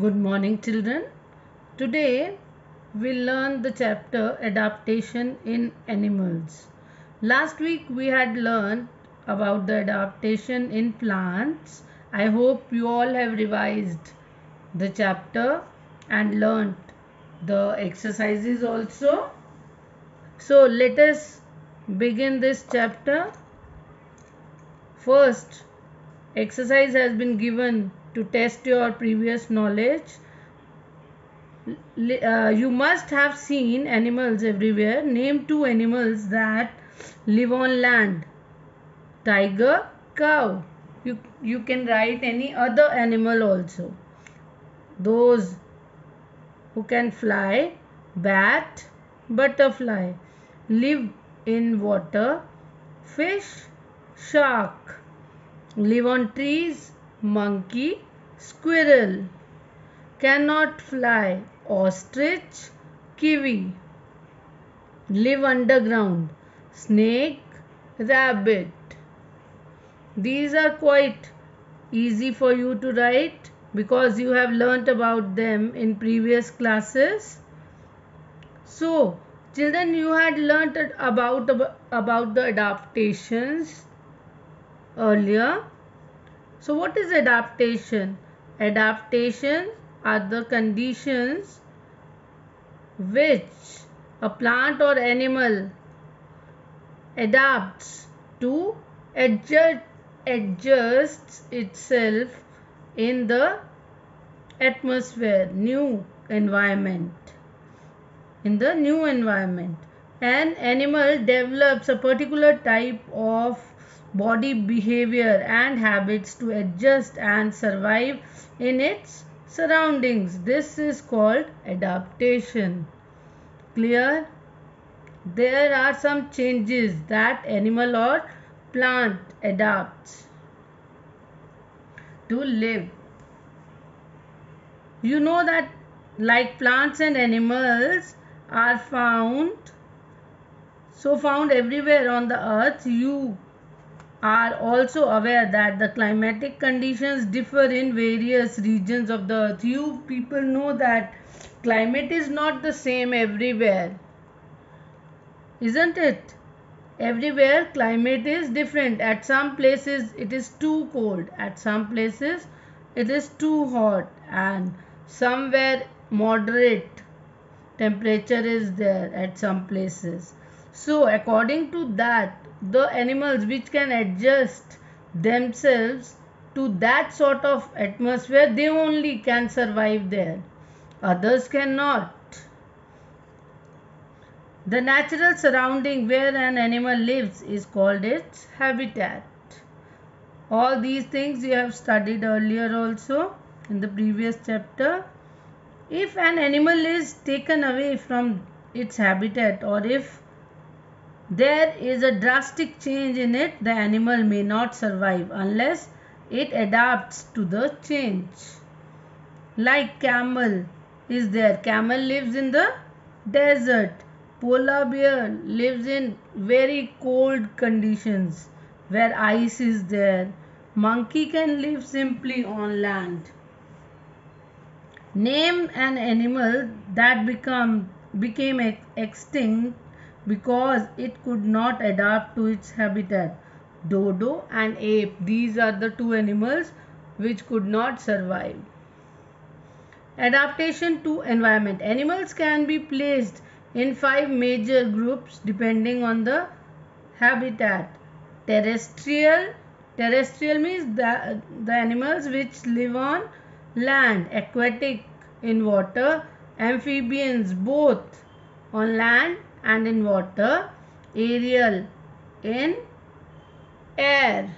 Good morning, children. Today we'll learn the chapter Adaptation in Animals. Last week we had learned about the adaptation in plants. I hope you all have revised the chapter and learned the exercises also. So let us begin this chapter. First, exercise has been given to test your previous knowledge. You must have seen animals everywhere. Name two animals that live on land. Tiger, cow. You can write any other animal also. Those who can fly, bat, butterfly. Live in water, fish, shark. Live on trees, monkey, squirrel. Cannot fly, ostrich, kiwi. Live underground, snake, rabbit. These are quite easy for you to write because you have learnt about them in previous classes. So, children, you had learnt about the adaptations earlier. So, what is adaptation? Adaptation are the conditions which a plant or animal adapts to adjusts itself in the atmosphere, new environment. In the new environment, an animal develops a particular type of body behavior and habits to adjust and survive in its surroundings. This is called adaptation. Clear? There are some changes that animal or plant adapts to live. You know that like plants and animals are found everywhere on the earth, you are also aware that the climatic conditions differ in various regions of the earth. You people know that climate is not the same everywhere, isn't it? Everywhere climate is different. At some places it is too cold, at some places it is too hot, and somewhere moderate temperature is there at some places. So according to that, the animals which can adjust themselves to that sort of atmosphere, they only can survive there, others cannot. The natural surrounding where an animal lives is called its habitat. All these things you have studied earlier also in the previous chapter. If an animal is taken away from its habitat, or if there is a drastic change in it, the animal may not survive unless it adapts to the change. Like camel is there. Camel lives in the desert. Polar bear lives in very cold conditions where ice is there. Monkey can live simply on land. Name an animal that became extinct because it could not adapt to its habitat. Dodo and ape. These are the two animals which could not survive. Adaptation to environment. Animals can be placed in 5 major groups depending on the habitat. Terrestrial means the animals which live on land. Aquatic, in water. Amphibians, both on land and in water. Aerial, in air.